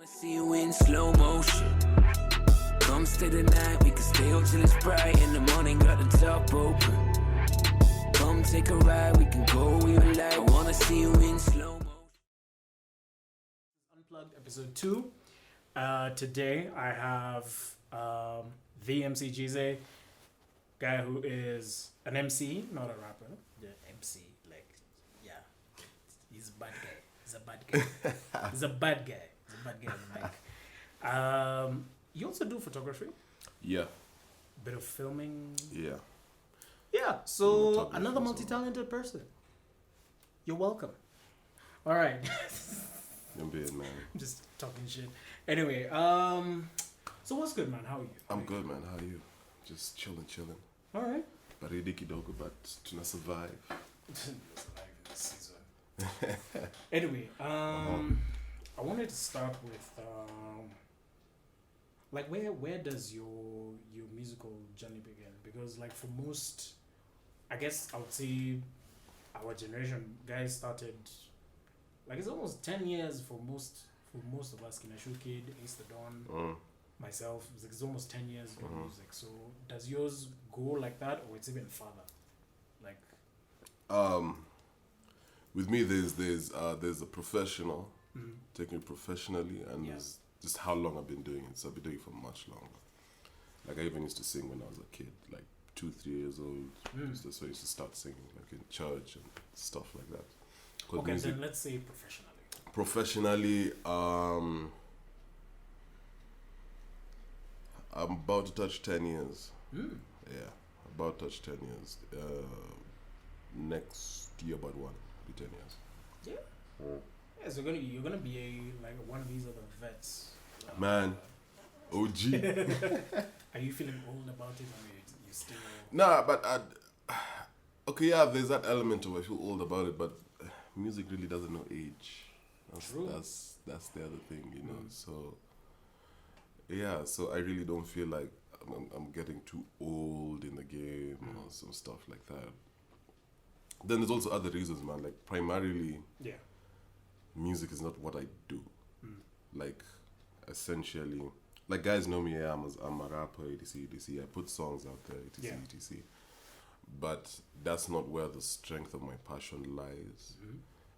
See you in slow motion. Come stay the night, we can stay up till it's bright. In the morning, got the top open. Come take a ride, we can go where you like. I wanna see you in slow motion. Unplugged episode 2. Today I have the MC Gzay, guy who is an MC, not a rapper. The MC, like, yeah, he's a bad guy. He's a bad guy. He's a bad guy. He's a bad guy on the mic. You also do photography, Yeah, bit of filming. yeah. Yeah, so Photography another as well. multi-talented person. You're welcome. All right. I'm being, man. I'm just talking shit. Anyway, so what's good, man? How are you? I'm good, man. How are you? Just chilling. All right. Baridi kidogo, but to survive. Anyway, I wanted to start with like where does your musical journey begin? Because like for most, I guess I would say our generation guys started like it's almost 10 years for most of us. Kinashu Kid, Ace the Dawn, myself. It's almost 10 years doing music. So does yours go like that, or it's even farther? Like, With me, there's a professional, taking it professionally, and Yeah. there's just how long I've been doing it. So I've been doing it for much longer. Like I even used to sing when I was a kid, like 2-3 years old. That's why I used to start singing, like in church and stuff like that. 'Cause okay, music, then let's say professionally. professionally, I'm about to touch 10 years. Yeah, about to touch 10 years. Next year, about one, be 10 years. Yeah. Yeah, so you're gonna be like one of these other vets. Man, OG. Are you feeling old about it, or you still? Nah, but okay, yeah, there's that element of I feel old about it, but music really doesn't know age. True. That's the other thing, you know. So yeah, so I really don't feel like I'm getting too old in the game or some stuff like that. Then there's also other reasons, man. Like primarily, Yeah. music is not what I do. Like essentially, like guys know me. Yeah, I'm a rapper, etc. I put songs out there, etc. Yeah. etc. But that's not where the strength of my passion lies.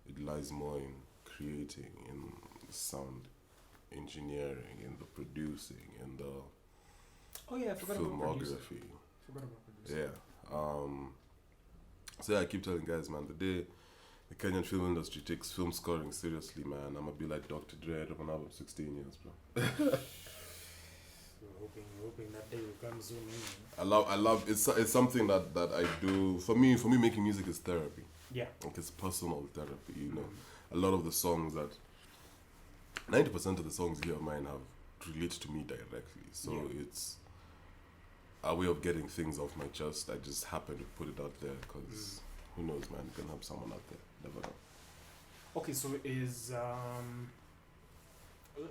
It lies more in creating, in sound engineering, in the producing, in the Oh yeah, I forgot about producing. filmography. Forgot about producing. Yeah. So yeah, I keep telling guys, man, the day the Kenyan film industry takes film scoring seriously, man, I'm gonna be like Dr. Dre at an album 16 years, bro. We're hoping that day will come soon. I love it's something that I do. For me making music is therapy. Yeah. Like it's personal therapy, you know. A lot of the songs that 90% of the songs here of mine have related to me directly. So Yeah. it's a way of getting things off my chest. I just happen to put it out there because who knows, man, you can help someone out there. Never know. Okay, so is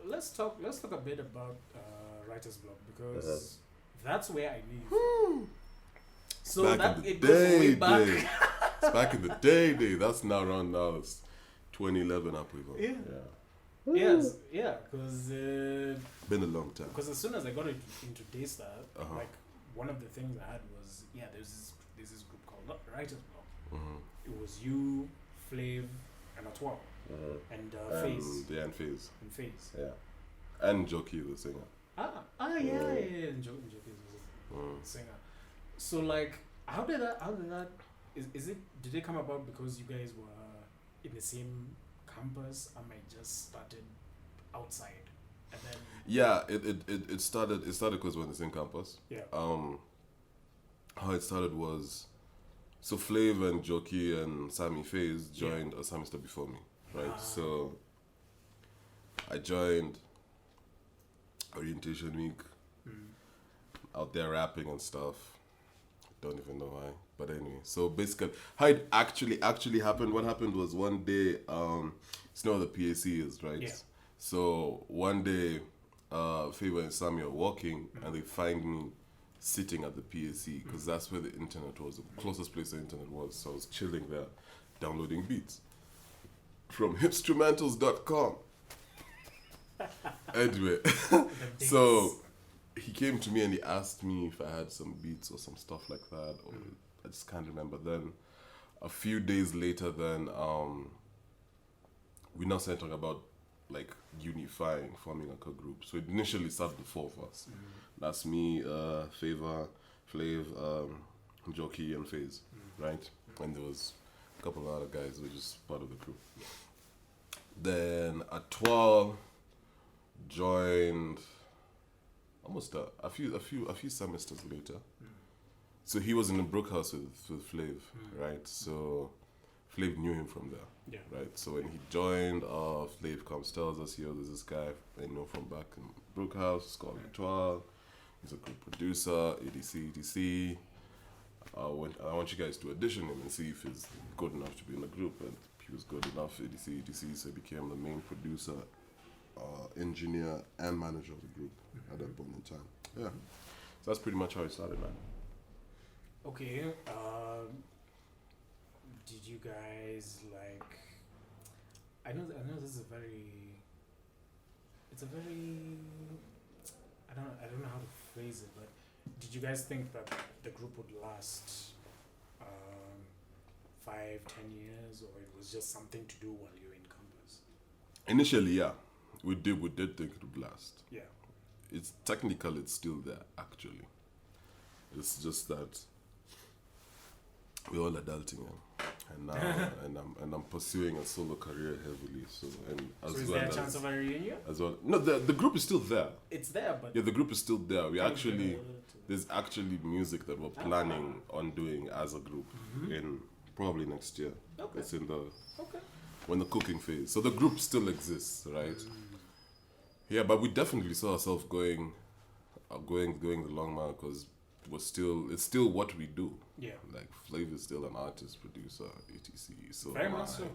let's talk a bit about writer's block, because that's where I live. So Back that in the it goes way back. day. It's back in the day. That's now around now. It's 2011 up with Yeah. Yeah. Yes, yeah, because Been a long time. as soon as I got into Daystar, Uh-huh. like one of the things I had was there's this group called Writers Block. It was you, Flav, and Atwal, and Faze Yeah, and Faze. and Faze. Yeah. And Joki, the singer. Yeah. And Joki was a singer. So like, how did that? Did it come about because you guys were in the same campus? I just started outside, and then Yeah, it started because we're in the same campus. yeah. How it started was, so Flav and Joki and Sammy Faze joined a semester before me, right? So I joined orientation week, out there rapping and stuff. Don't even know why, but anyway. So basically, how it actually happened. What happened was one day, you know what the PAC is, right? Yeah. So one day, Favor and Sammy are walking, and they find me sitting at the PAC because that's where the internet was, the closest place the internet was. So I was chilling there, downloading beats from hipstrumentals.com. Anyway, The dates. so he came to me and he asked me if I had some beats or some stuff like that, or I just can't remember. Then a few days later, then we now started talking about like unifying, forming like a group. So it initially started the four of us. That's me, Favor, Flav, Jockey, and FaZe, right? And there was a couple of other guys who were just part of the group. Then Atwal joined almost a few semesters later. So he was in the Brook house with Flav, right? So Flav knew him from there, Yeah. right? So when he joined, Flav comes tells us, yo, there's this guy I know from back in Brook house, it's called Atwal. He's a good producer, etc. I want you guys to audition him and see if he's good enough to be in the group. And he was good enough, etc. So he became the main producer, engineer, and manager of the group at that point in time. Yeah. So that's pretty much how it started, man. Okay. Did you guys like? I know this is a very. It's a very. I don't know how to phrase it, but did you guys think that the group would last 5-10 years, or it was just something to do while you're in campus? Initially, yeah, we did think it would last. Yeah. It's technically it's still there actually. It's just that we're all adulting, and now and I'm pursuing a solo career heavily. So So is there a chance of a reunion? as well. No, the group is still there. It's there, but Yeah, the group is still there. We Can you actually get a little- there's actually music that we're planning on doing as a group in probably next year. Okay. It's in the Okay. when the cooking phase. So the group still exists, right? Yeah, but we definitely saw ourselves going the long mile because it's still what we do. Yeah. Like Flav is still an artist, producer, etc. So Very am much I.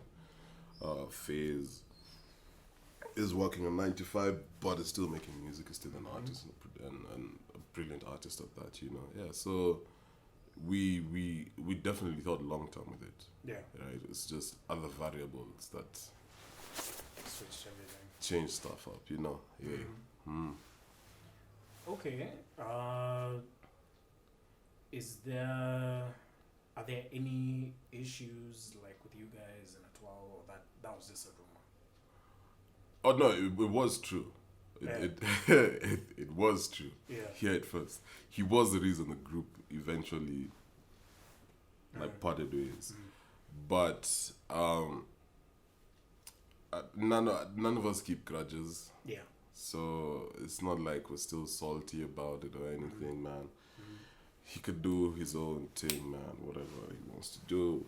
so. FaZe is working on 9 to 5, but is still making music. Is still an artist and a brilliant artist at that. You know, yeah. So we definitely thought long term with it. Yeah. Right. It's just other variables that Switched everything. change stuff up. You know. Yeah. Mm. Okay. Are there any issues like with you guys in Atwal, or that was just a rumor? Oh no, it was true. It was true. Yeah. Here at first, he was the reason the group eventually like parted ways. But none of us keep grudges, Yeah. so it's not like we're still salty about it or anything, man. He could do his own thing, man. Whatever he wants to do,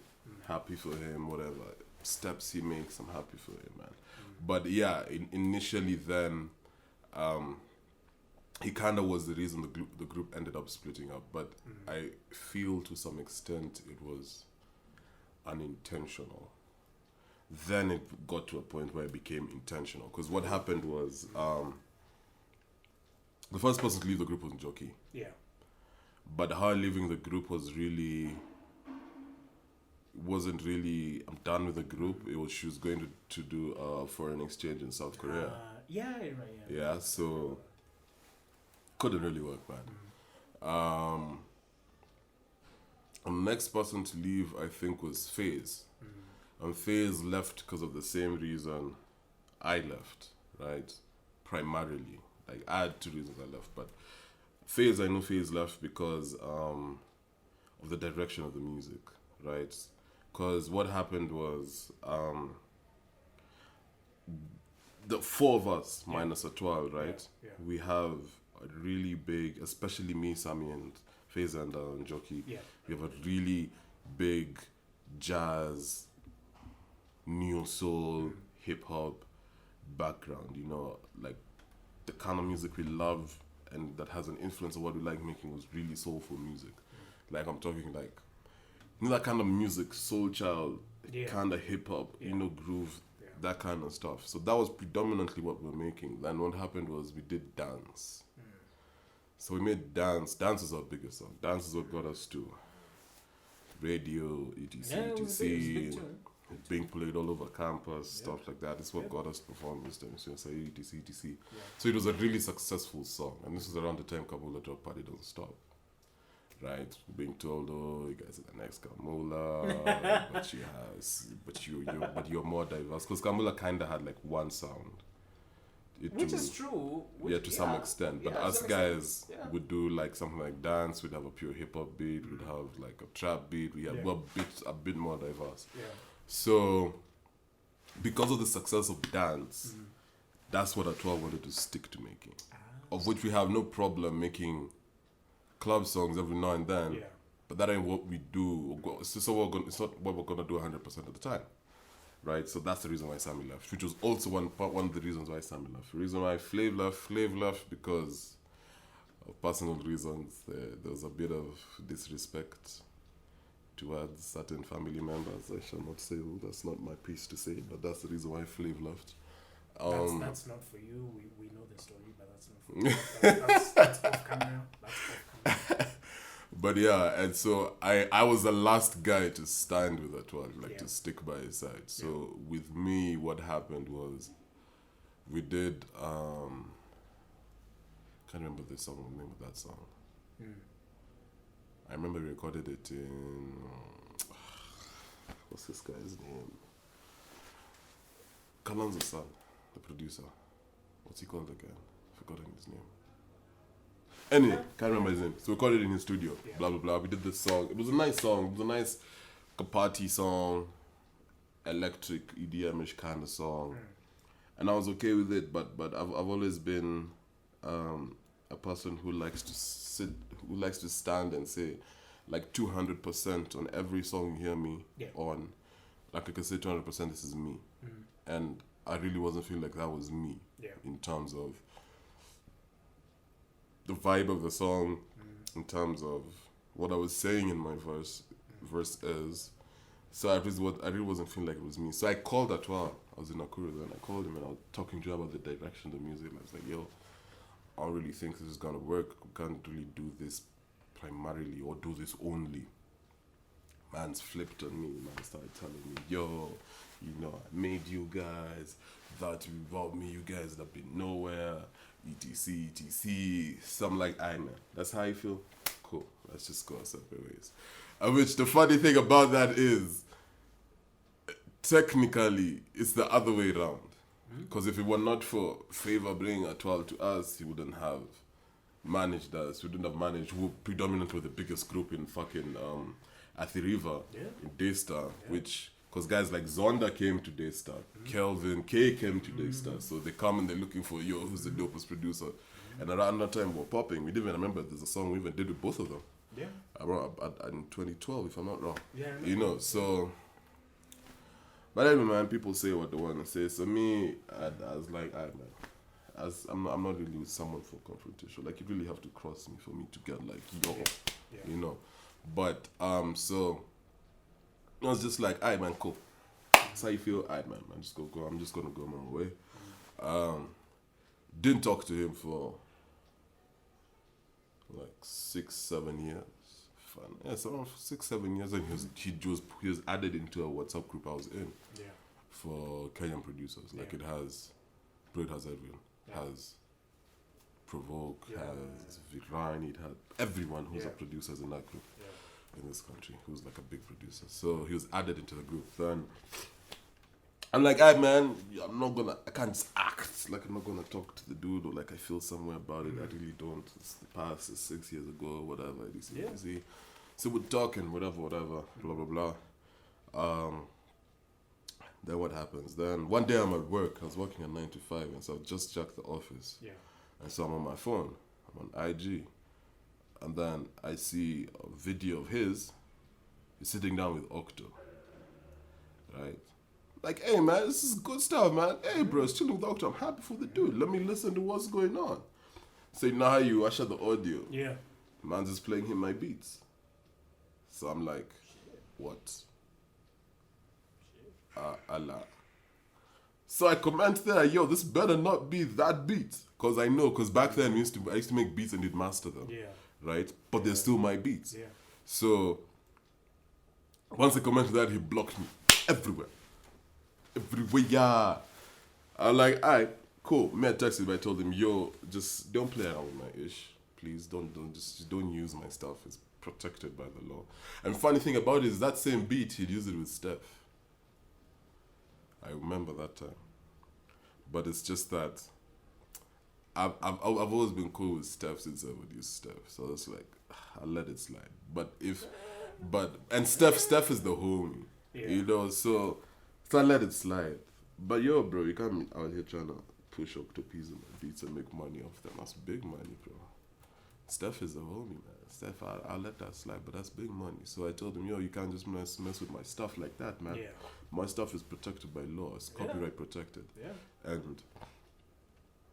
happy for him. Whatever steps he makes, I'm happy for him, man. But yeah, initially then, he kind of was the reason the group ended up splitting up. But I feel to some extent it was unintentional. Then it got to a point where it became intentional. Because what happened was, the first person to leave the group was Jockey. Yeah. But her leaving the group wasn't really I'm done with the group. It was she was going to do foreign exchange in South Korea. Yeah, right. Yeah. Yeah, so couldn't really work, man. The next person to leave, I think, was FaZe. And FaZe left because of the same reason I left, right? Primarily. Like, I had 2 reasons I left, but I know FaZe left because of the direction of the music, right? Because what happened was the 4 of us, minus Atwal, right? Yeah. We have a really big, especially me, Sammy, and FaZe and Jockey. Yeah. We have a really big jazz, neo soul, hip hop background. You know, like the kind of music we love and that has an influence of what we like making was really soulful music. Like I'm talking like, you know, that kind of music, soul child, kind of hip hop, you know, groove, that kind of stuff. So that was predominantly what we were making. Then what happened was we did dance. So we made dance. Dance is our biggest song. Dance is what got us to radio, etc, Yeah, it was big too. being played all over campus, stuff like that. It's what got us to perform this time. So etc. Yeah. So it was a really successful song, and this was around the time Kamula dropped Party Don't Stop. Right, being told, oh, you guys are the next Kamula, but you're more diverse. Because Kamula kind of had like one sound. Which is true. To some extent. But us some guys extent, would do like something like dance. We'd have a pure hip hop beat. We'd have like a trap beat. We had a bit more diverse. Yeah. So, because of the success of dance, that's what Atwa wanted to stick to making. Of which we have no problem making club songs every now and then. Yeah. But that ain't what we do. It's not what we're gonna do 100% of the time. Right, so that's the reason why Sammy left, which was also one of the reasons why Sammy left. The reason why Flav left because of personal reasons. There was a bit of disrespect towards certain family members. I shall not say who. That's not my piece to say, but that's the reason why Flav left. That's not for you. We know the story, but that's not for you. That's off camera. That's off camera. But yeah, and so I was the last guy to stand with Atwal, to stick by his side. So with me, what happened was we did can't remember the name of that song. I remember we recorded it in what's this guy's name? Kalanzo's son, the producer. What's he called again? Forgotten his name. Anyway, can't remember his name. So we recorded it in his studio. Blah blah blah. We did this song. It was a nice song. It was a nice party song, electric EDM-ish kind of song, and I was okay with it. But I've always been a person who likes to stand and say like 200% on every song you hear me on. Like I can say 200% this is me, and I really wasn't feeling like that was me in terms of the vibe of the song, in terms of what I was saying in my verse is. So I really wasn't feeling like it was me. So I called Atwa. I was in Nakuru then. I called him and I was talking to him about the direction of the music. And I was like, yo, I don't really think this is gonna work. We can't really do this primarily or do this only. Man's flipped on me. Man started telling me, yo, I made you guys, that without me, you guys would have been nowhere. etc. So I'm like, aye man, that's how you feel? Cool, let's just go our separate ways. Which the funny thing about that is, technically, it's the other way around. Because if it were not for Favor bringing Atwal to us, he wouldn't have managed us. We wouldn't have managed. We were predominantly the biggest group in fucking Athi River, in Daystar, which... Because guys like Zonda came to Daystar, Kelvin, K came to Daystar, so they come and they're looking for, yo, who's the dopest producer? And around that time we're popping. We didn't even remember there's a song we even did with both of them. Yeah. In 2012, if I'm not wrong. Yeah. So... But anyway, man, people say what they want to say. So me, I was like, I'm not really with someone for confrontation. Like, you really have to cross me for me to get like, yo, But, so... I was just like, alright man, cool. That's how you feel? Alright man, just go. I'm just gonna go my way. Didn't talk to him for like 6-7 years. Fun. Yeah, so around 6-7 years, and he was added into a WhatsApp group I was in for Kenyan producers. Like it has everyone. Has Provoke, has Viran, it had everyone who's a producer in that group. In this country, who's like a big producer. So he was added into the group. Then I'm like, hey man, I can't just act like I'm not gonna talk to the dude or like I feel somewhere about it. I really don't. It's the past, it's 6 years ago, whatever. DC. So we're talking, whatever, blah blah blah. Then what happens? Then one day I'm at work. I was working at 9 to 5, and so I just checked the office. And so I'm on my phone. I'm on IG. And then I see a video of his. He's sitting down with Octo. Right? Like, hey man, this is good stuff, man. Hey bro, it's chilling with Octo. I'm happy for the dude. Let me listen to what's going on. So now you usher the audio. Yeah. Man's just playing him my beats. So I'm like, what? Allah. So I comment there, yo, this better not be that beat. Because back then I used to make beats and did master them. Yeah. Right? But they're still my beats. Yeah. So once I commented that, he blocked me everywhere. everywhere. Yeah. I'm like, alright, cool. Me, I texted him. I told him, yo, just don't play around with my ish. Please just don't use my stuff. It's protected by the law. And funny thing about it is that same beat he'd used it with Steph. I remember that time. But it's just that I've always been cool with Steph since I would use Steph. So it's like I'll let it slide. And Steph is the homie. Yeah. You know, so I let it slide. But yo, bro, you can't be out here trying to push octopies on my beats and make money off them. That's big money, bro. Steph is the homie, man. Steph, I'll let that slide, but that's big money. So I told him, yo, you can't just mess with my stuff like that, man. Yeah. My stuff is protected by law. It's copyright protected. Yeah. And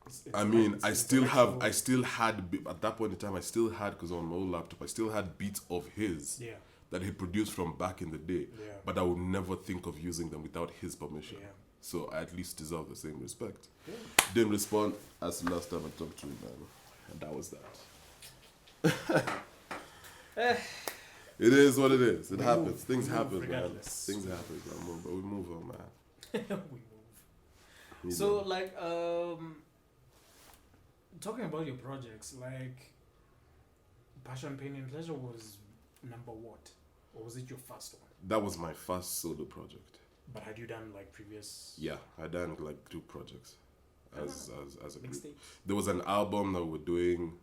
It's I mean, it's I still intellectual. had, at that point in time, because on my old laptop, I still had beats of his Yeah. that he produced from back in the day. Yeah. But I would never think of using them without his permission. Yeah. So I at least deserve the same respect. Yeah. Didn't respond as the last time I talked to him, man. And that was that. It is what it is. It happens. move. Things We happen, move man. regardless. Things happen, man. But we move on, man. We move. You So, know. like, talking about your projects, like, Passion, Pain, and Pleasure was number what? Or was it your first one? That was my first solo project. But had you done, like, previous Yeah, I done like 2 projects as a group. mixtapes? There was an album that we were doing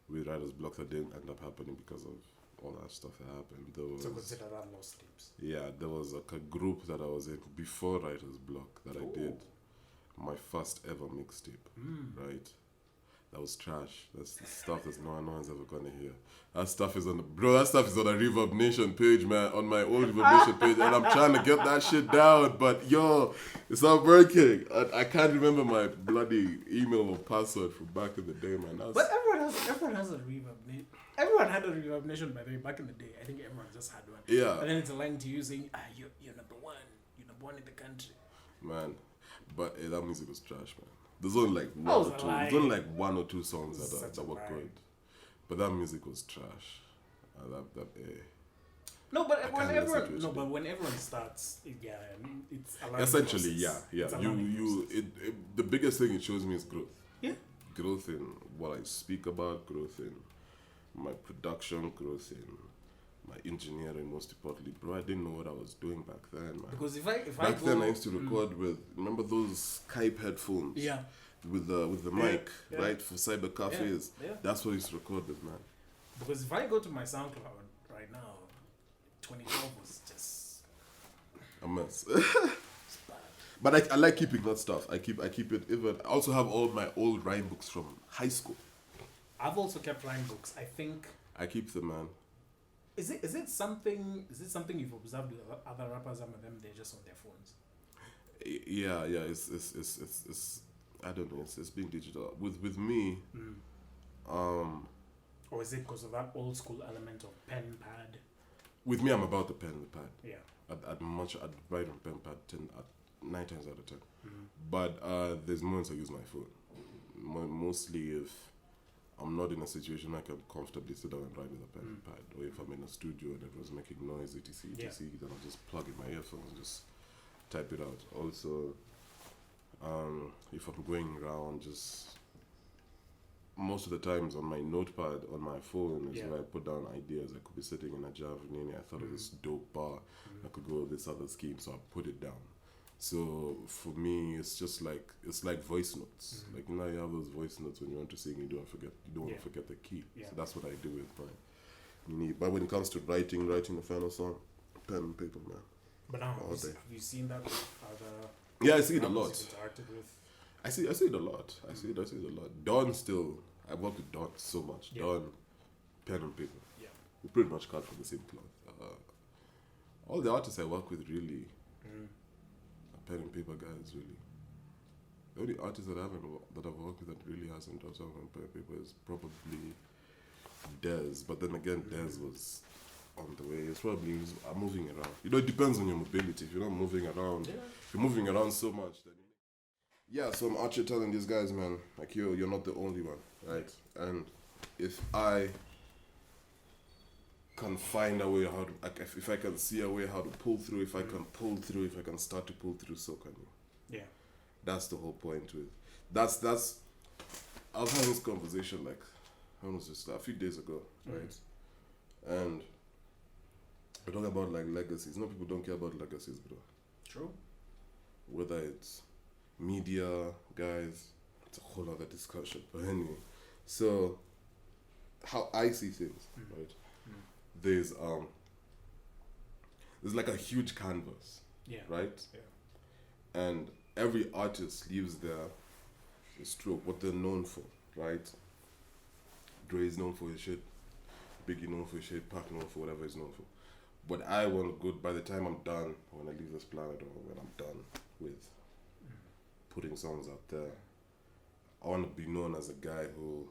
with Writer's Block that didn't end up happening because of all that stuff that happened. There was, So consider that lost tapes. yeah, there was like a group that I was in before Writer's Block that I did my first ever mixtape, right? That was trash. That's the stuff that no one's ever gonna hear. That stuff is on a Reverb Nation page, man, on my old Reverb Nation page, and I'm trying to get that shit down, but yo, it's not working. I can't remember my bloody email or password from back in the day, man. But everyone has a Reverb Nation. Everyone had a Reverb Nation, by the way, back in the day. I think everyone just had one. Yeah. And then it's lying to you saying, you're number one. You're number one in the country. Man, but that music was trash, man. There's only like That was a lie. There's only like 1 or 2 songs Such that a were lie. good, but that music was trash. No, but I when can't listen to everyone it. but when everyone starts, it's a lot Essentially, of yeah. It's a learning process. The biggest thing it shows me is growth. Yeah. Growth in what I speak about, growth in my production, growth in my engineering. Most importantly, bro, I didn't know what I was doing back then, man. Because if I Back go, then, I used to record with, remember those Skype headphones? yeah, With the mic, yeah. right, for cyber cafes. yeah. That's what I used to record with, man. Because if I go to my SoundCloud right now, 2012 was just A mess. it's bad. But I like keeping that stuff. I keep it even. I also have all my old rhyme books from high school. I've also kept rhyme books. I think I keep them, man. is it something you've observed with other rappers? Some of them they're just on their phones. Yeah. It's I don't know. It's being digital. With me, Or is it because of that old school element of pen pad? with me, I'm about the pen and the pad. Yeah. I'd write on pen pad 9 times out of 10. But there's moments I use my phone. Mostly if I'm not in a situation I can comfortably sit down and write with a pen and pad, or if I'm in a studio and everyone's making noise, etc., then I'll just plug in my earphones and just type it out. Also, if I'm going around, just most of the times on my notepad on my phone is where I put down ideas. I could be sitting in a Javanini, I thought of this dope bar, I could go with this other scheme, so I put it down. So for me, it's just like voice notes. Like, you know, you have those voice notes when you want to sing, you don't want to forget the key. Yeah. So that's what I do with mine. But when it comes to writing the final song, pen and paper, man. But now, All have day. you seen that with other Yeah, I see it a rappers lot. you've interacted with? I see it a lot. I see it a lot. Don still, I work with Don so much. Yeah. Don, pen and paper. Yeah. We pretty much cut from the same cloth. All the artists I work with really are pen and paper guys, really. The only artist that I've worked with that really hasn't done something on pen and paper is probably Dez. But then again, Dez was on the way. It's probably moving around. You know, it depends on your mobility. If you're not moving around, if you're moving around so much, then yeah. So I'm out here telling these guys, man, like, yo, you're not the only one, right? And if I can find a way how to, like, if I can see a way how to pull through, if I can pull through, if I can start to pull through, so can you. Yeah. That's the whole point with. That's. I was having this conversation like, when was this? A few days ago, right? And we're talking about like legacies. No, people don't care about legacies, bro. True. Whether it's media guys, it's a whole other discussion. But anyway, so how I see things, right? There's like a huge canvas, Yeah. right? Yeah. And every artist leaves their stroke, what they're known for, right? Dre is known for his shit, Biggie known for his shit, Pac known for whatever he's known for. But I want to go, by the time I'm done, when I leave this planet, or when I'm done with putting songs out there, I want to be known as a guy who,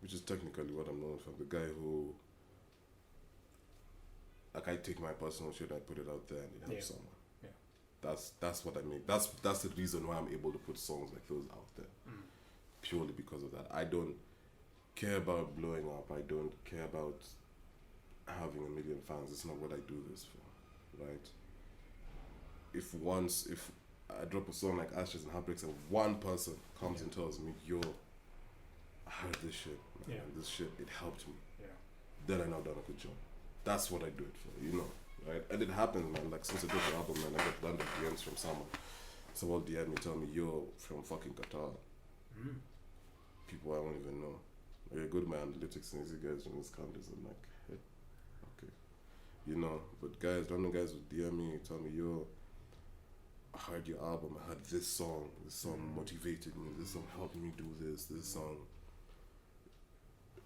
which is technically what I'm known for, the guy who, like, I take my personal shit and I put it out there and it helps someone. Yeah. That's what I mean. That's the reason why I'm able to put songs like those out there. Purely because of that. I don't care about blowing up. I don't care about having a million fans. It's not what I do this for, right? If I drop a song like Ashes and Heartbreaks and one person comes and tells me, yo, I heard this shit, man, and this shit, it helped me, then I know I've done a good job. That's what I do it for, you know, right? And it happens, man, like since I did the album, man, I get random DMs from someone. Someone DM me, tell me, yo, from fucking Qatar. People I don't even know. Like, I go to my analytics and see guys from these countries, I'm like, hey, okay. You know, but guys, random guys would DM me, tell me, yo, I heard your album, I heard this song motivated me, this song helped me do this song,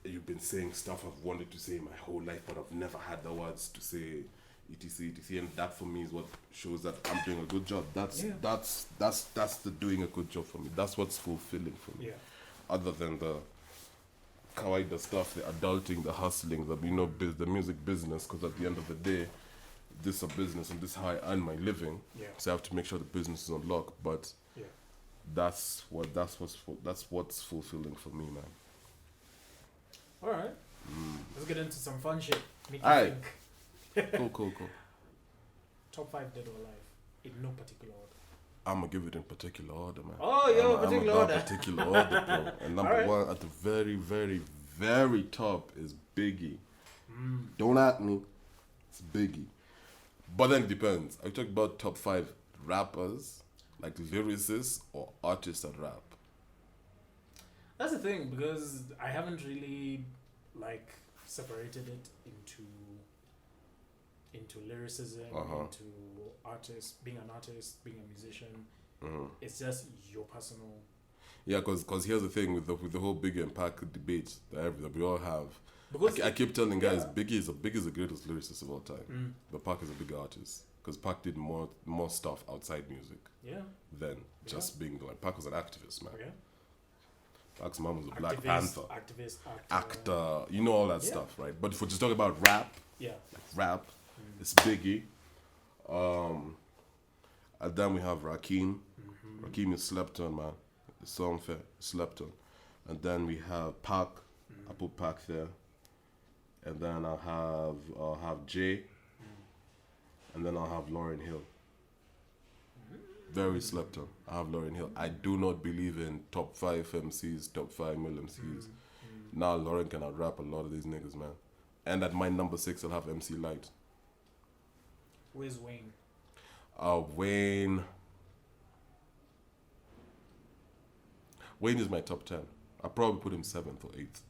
you've been saying stuff I've wanted to say my whole life, but I've never had the words to say, etc, and that for me is what shows that I'm doing a good job. That's the doing a good job for me. That's what's fulfilling for me. Other than the kawaida stuff, the adulting, the hustling, the music business, because at the end of the day, this is a business and this is how I earn my living. So I have to make sure the business is on lock. But that's what's fulfilling for me, man. All right. Let's get into some fun shit. Make you Alright. think. Cool. Top 5 dead or alive in no particular order. I'm gonna give it in particular order, man. Oh, yo, particular I'm order. about particular order, bro. And number Alright. one at the very, very, very top is Biggie. Don't at me. It's Biggie. But then it depends. Are you talking about top 5 rappers, like lyricists, or artists that rap? That's the thing, because I haven't really like separated it into lyricism, into artist, being an artist, being a musician. It's just your personal. Yeah, because here's the thing with the whole Biggie and Pac debate that we all have. Because I keep telling guys, Biggie is the greatest lyricist of all time. But Pac is a bigger artist because Pac did more stuff outside music. Than just being like Pac was an activist, man. Pac's mom was a Black Panther. Activist, actor, you know all that stuff, right? But if we're just talking about rap, it's Biggie. And then we have Rakim. Rakim is slept on, man. It's so unfair. Slept on. And then we have Pac. I put Pac there. And then I'll have Jay. And then I'll have Lauryn Hill. Very slept on. I have Lauryn Hill. I do not believe in top 5 MCs, top 5 male MCs. Now Lauryn can out-rap a lot of these niggas, man. And at my number 6, I'll have MC Light. Where's Wayne? Wayne is my top 10. I'll probably put him 7th or 8th.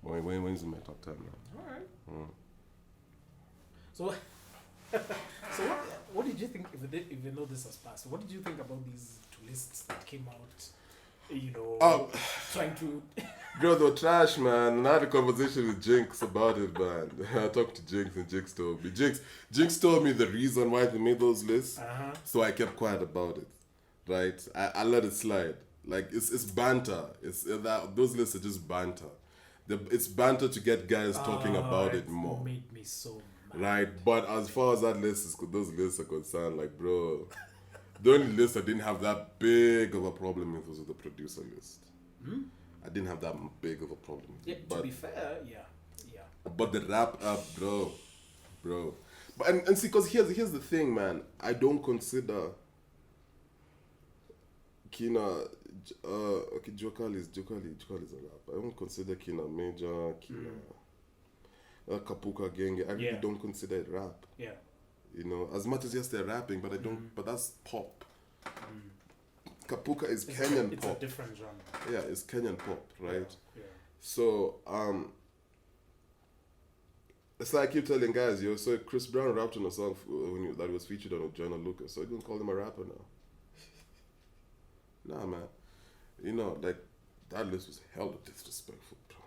Wayne's in my top 10 now. Alright. So what did you think, even though this has passed, what did you think about these 2 lists that came out, you know, trying to... Girl, they were trash, man. And I had a conversation with Jinx about it, man. I talked to Jinx and Jinx told me. Jinx told me the reason why they made those lists, so I kept quiet about it, right? I let it slide. Like, it's banter. Those lists are just banter. It's banter to get guys talking about it more. It made me so mad. Right, but as far as those lists are concerned, like, bro, the only list I didn't have that big of a problem with was the producer list. I didn't have that big of a problem with Yeah, it. to But be fair, But the rap up, bro. But and see, cause here's the thing, man. I don't consider Kina. Okay, Jokali is a rap. I don't consider Kina Major, Kina Kapuka Genge. I really don't consider it rap. Yeah. You know, as much as yes they're rapping, but I don't. But that's pop. Kapuka is Kenyan it's pop. It's a different genre. Yeah, it's Kenyan pop, right? Yeah. So it's like I keep telling guys, so Chris Brown rapped on a song that was featured on a Joyner Lucas, so you don't call him a rapper now. Nah, man. You know, like, that list was hella disrespectful, bro.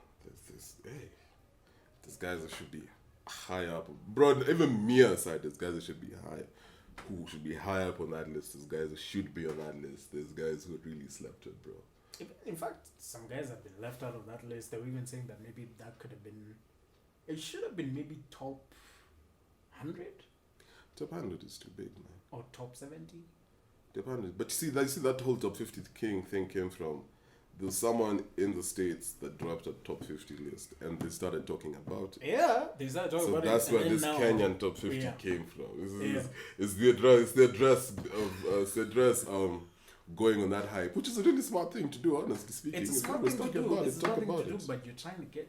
These guys that should be high up. Bro, even me aside, there's guys that should be high. Who should be high up on that list. There's guys that should be on that list. There's guys who really slept it, bro. In fact, some guys have been left out of that list. They were even saying that maybe that could have been... It should have been maybe top 100? Top 100 is too big, man. Or top 70? Top 100. But you see that whole top 50 thing came from... There was someone in the States that dropped a top 50 list and they started talking about it. Yeah, they started talking about it. So that's where this now, Kenyan top 50 came from. It's the address going on that hype, which is a really smart thing to do, honestly speaking. It's a smart thing to do. It's talk about it. But you're trying to get...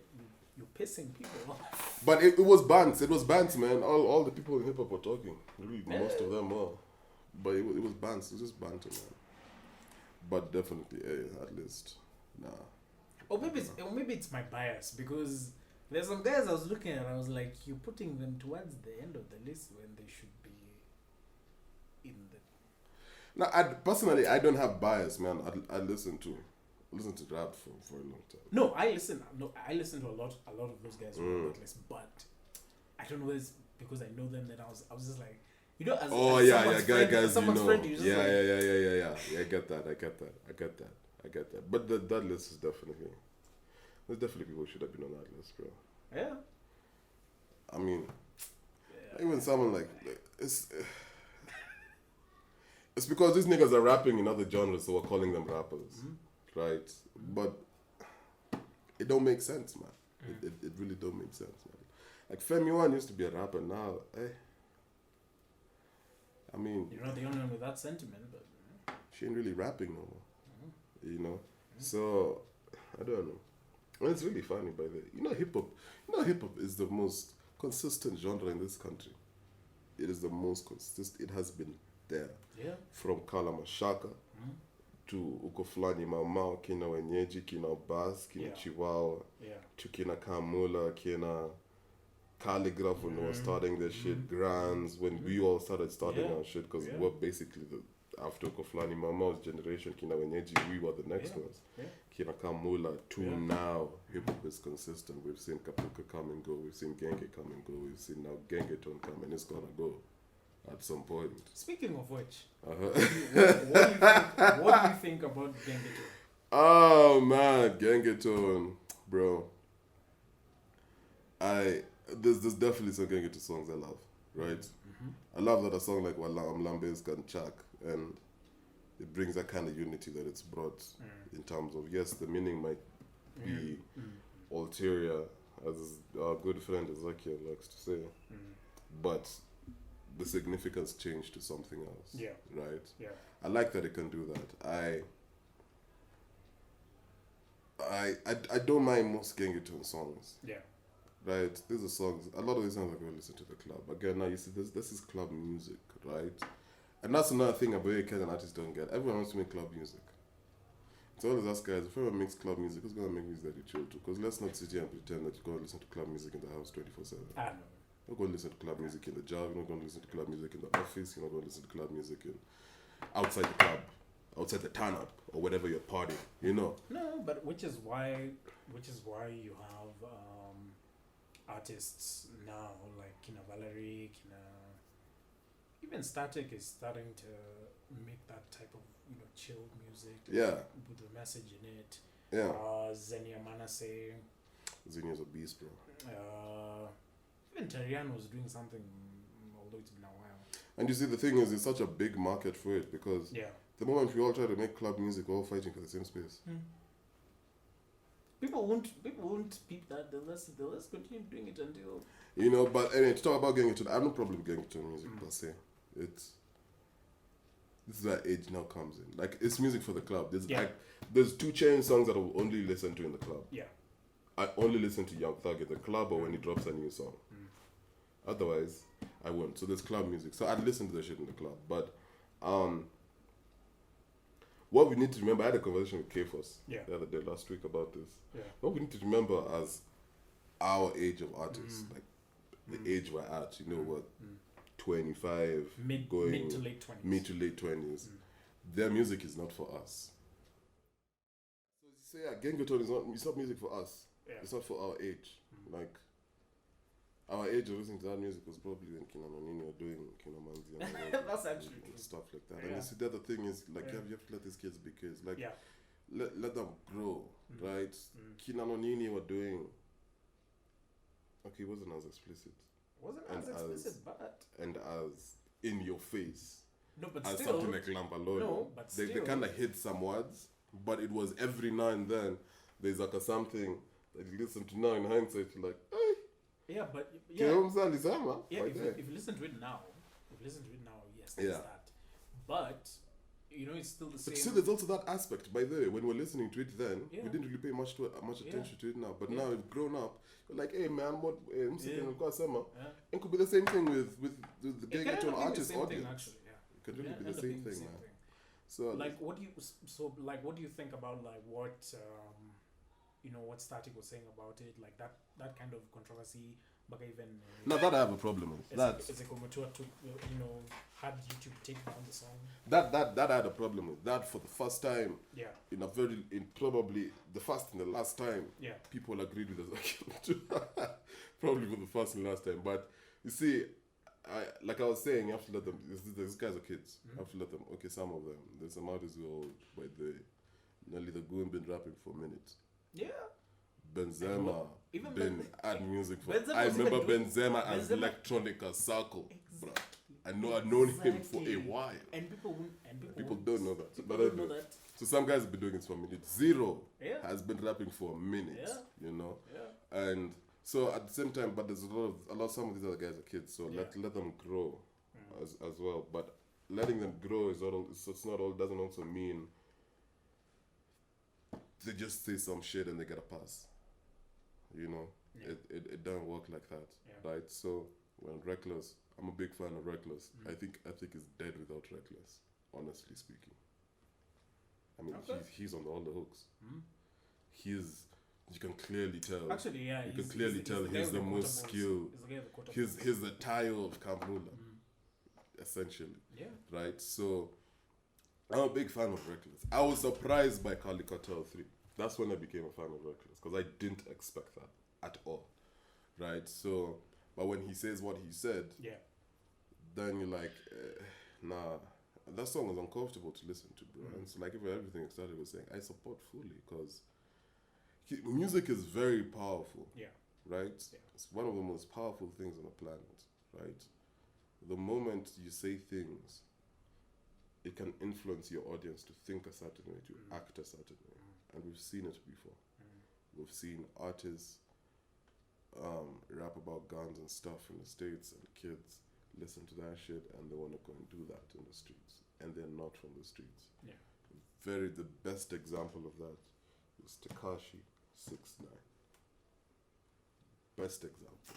You're pissing people off. But it was bands. It was bands, man. All the people in hip hop were talking. Really, most of them were. But it was bands. It was just banter, man. But definitely, at least, nah. Or maybe it's my bias, because there's some guys I was looking at. I was like, you're putting them towards the end of the list when they should be in the. Now, personally, I don't have bias, man. I listen to rap for a long time. No, I listen to a lot of those guys on that list, but I don't know, it's because I know them that I was just like, you know, as guys, someone's friend, you just yeah. I get that. But that list is definitely, there's definitely people who should have been on that list, bro. Yeah. I mean, even someone like it's because these niggas are rapping in other genres, so we're calling them rappers, right? But it don't make sense, man. It really don't make sense, man. Like Femi One used to be a rapper. Now, I mean, you're not the only one with that sentiment, but she ain't really rapping no more. You know, so I don't know. And it's really funny, by the way. You know, hip hop is the most consistent genre in this country. It is the most consistent. It has been there. Yeah. From Kala Mashaka to Ukoflani Mamao, kina Wenyeji, kina Bass, kina Chihuahua, to kina Kamula, kina Calligraph when they were starting their shit, Grands, when we all started our shit, because we're basically after Koflani Mama's generation, Kina Wenyeji, we were the next ones. Kina Kamula, to now, hip hop is consistent. We've seen Kapuka come and go, we've seen Genge come and go, we've seen now Gengetone come, and it's gonna go at some point. Speaking of which, what do you think about Gengetone? Oh man, Gengetone, bro. There's definitely some Gengetone songs I love, right? I love that a song like Walam Lambes can chak, and it brings that kind of unity that it's brought in terms of, yes, the meaning might be ulterior, as our good friend Ezekiel likes to say, but the significance changed to something else. Yeah. Right? Yeah. I like that it can do that. I don't mind most Gengetone songs. Yeah. Right? These are songs, a lot of these songs I go listen to the club. Again, now you see this is club music, right? And that's another thing about Kenyan artists don't get. Everyone wants to make club music. So always ask guys, if everyone makes club music, who's gonna make music that you chill to? Because let's not sit here and pretend that you're gonna listen to club music in the house 24/7. I know. You're not going to listen to club music in the job. You're not going to listen to club music in the office. You're not going to listen to club music outside the club, outside the turn up, or whatever you're partying. You know. No, but which is why you have artists now like Kina Valerie, even Static is starting to make that type of chilled music. With a message in it. Yeah. Zenia Manasseh. Zenia's a beast, bro. Even Terian was doing something, although it's been a while. And you see, the thing is, it's such a big market for it because the moment we all try to make club music, we're all fighting for the same space. People people won't peep that. They'll just continue doing it until. You know, but anyway, to talk about Gengetone, I have no problem with Gengetone music per se. This is where age now comes in. Like, it's music for the club. There's 2 Chainz songs that I will only listen to in the club. Yeah. I only listen to Young Thug in the club or when he drops a new song. Otherwise, I won't. So there's club music. So I'd listen to the shit in the club. But what we need to remember, I had a conversation with K-Force the other day, last week, about this. Yeah. What we need to remember as our age of artists, like the age we're at, you know what, 25, mid to late 20s. Mid to late 20s. Their music is not for us. So you say, Gengetone it's not music for us. Yeah. It's not for our age. Like, our age of listening to that music was probably when Kenyan were doing Kinamanzi and That's actually true. stuff like that. Yeah. And you see, the other thing is, like, you have to let these kids be kids. Like, Yeah. let them grow, right? Kinanonini were doing. Okay, it wasn't as explicit. Wasn't as explicit, but and as in your face. no, but As still. something like Lambalolo. No, but they still. kind of hit some words, but it was every now and then there's like something that you listen to now in hindsight, you're like, hey, Yeah, but yeah, if you listen to it now, yes, there's that. But you know, it's still the same. But still, there's also that aspect. By the way, when we're listening to it then, we didn't really pay much attention to it now. But now we've grown up. You're like, hey man, what? It could be the same thing with the Gengetone artist audience. Actually, it could really be the same thing, man. So like, what do you think about like what what Static was saying about it, like that kind of controversy, but even now that I have a problem with that. It's a Komotua to had YouTube take down the song. That I had a problem with that for the first time. Yeah. In probably the first and the last time. Yeah. People agreed with us. Probably for the first and last time, but you see, like I was saying, you have to let them. These guys are kids. You have to let them. Okay, some of them. There's some artists who are old, by the Nelly the Goon been rapping for a minute. Yeah. Benzema even been add music for. Benzema I was remember even doing- Benzema as Electronica Circle, bro. I've known him for a while. And People don't know that. People But don't know that. So some guys have been doing it for a minute. Zero Yeah. has been rapping for a minute. Yeah. You know. Yeah. And so at the same time, but there's a lot. Some of these other guys are kids, so let them grow as well. But letting them grow is not. It's not all. Doesn't also mean they just say some shit and they get a pass. You know, it doesn't work like that, right? So when Reckless, I'm a big fan of Reckless. I think it's dead without Reckless. Honestly speaking, I mean he's on all the hooks. You can clearly tell. Actually, yeah, you can clearly tell he's the most skilled. He's the Tayo of Kamula, essentially. Yeah. Right. So I'm a big fan of Reckless. I was surprised by Kali Cartel 3. That's when I became a fan of Reckless, because I didn't expect that at all. Right. So, but when he says what he said, then you're like, nah. That song was uncomfortable to listen to, bro. And so, like, everything started was saying, I support fully, because music is very powerful. Yeah. Right? Yeah. It's one of the most powerful things on the planet. Right? The moment you say things, it can influence your audience to think a certain way, to act a certain way. And we've seen it before. We've seen artists rap about guns and stuff in the States, and kids listen to that shit and they want to go and do that in the streets, and they're not from the streets. The best example of that is Tekashi 6ix9ine. Best example.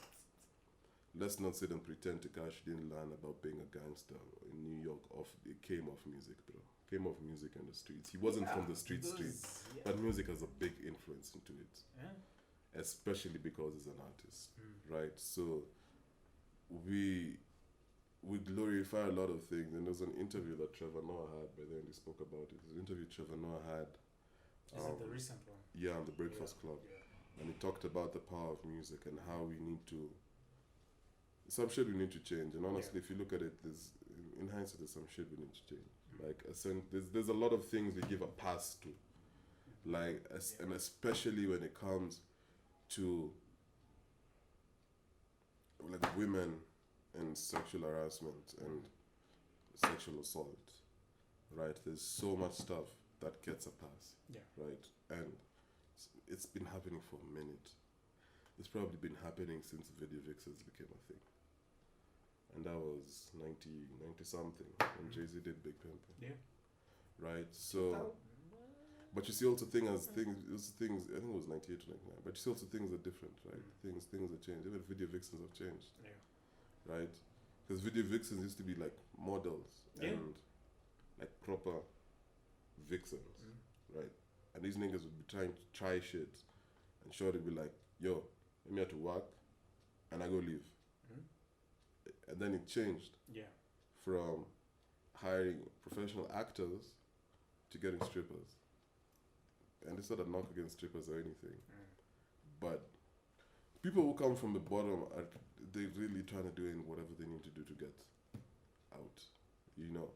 Let's not sit and pretend Tekashi didn't learn about being a gangster in New York. It came off music, bro. Came off music in the streets. He wasn't from the streets, but music has a big influence into it. Especially because he's an artist, right? So we glorify a lot of things. And there's an interview that Trevor Noah had, by then he spoke about it. There's an interview Trevor Noah had. Is it the recent one? Yeah, on the Breakfast Club. And he talked about the power of music and how we need to, some shit we need to change. And honestly, if you look at it, in hindsight, there's some shit we need to change. Like, there's a lot of things we give a pass to. Like, and especially when it comes to like women and sexual harassment and sexual assault, right? There's so much stuff that gets a pass, right? And it's been happening for a minute. It's probably been happening since Video Vixens became a thing. And that was 90 something when Jay-Z did Big Pimpin'. Yeah. Right? So, but you see also things, I think it was 98 to 99, but you see also things are different, right? Things have changed. Even Video Vixens have changed. Yeah. Right? Because Video Vixens used to be like models and like proper vixens, right? And these niggas would be trying to try shit, and sure they'd be like, yo, I'm here to work, and I go leave. And then it changed from hiring professional actors to getting strippers. And it's not a knock against strippers or anything, but people who come from the bottom are they really trying to do whatever they need to do to get out, you know.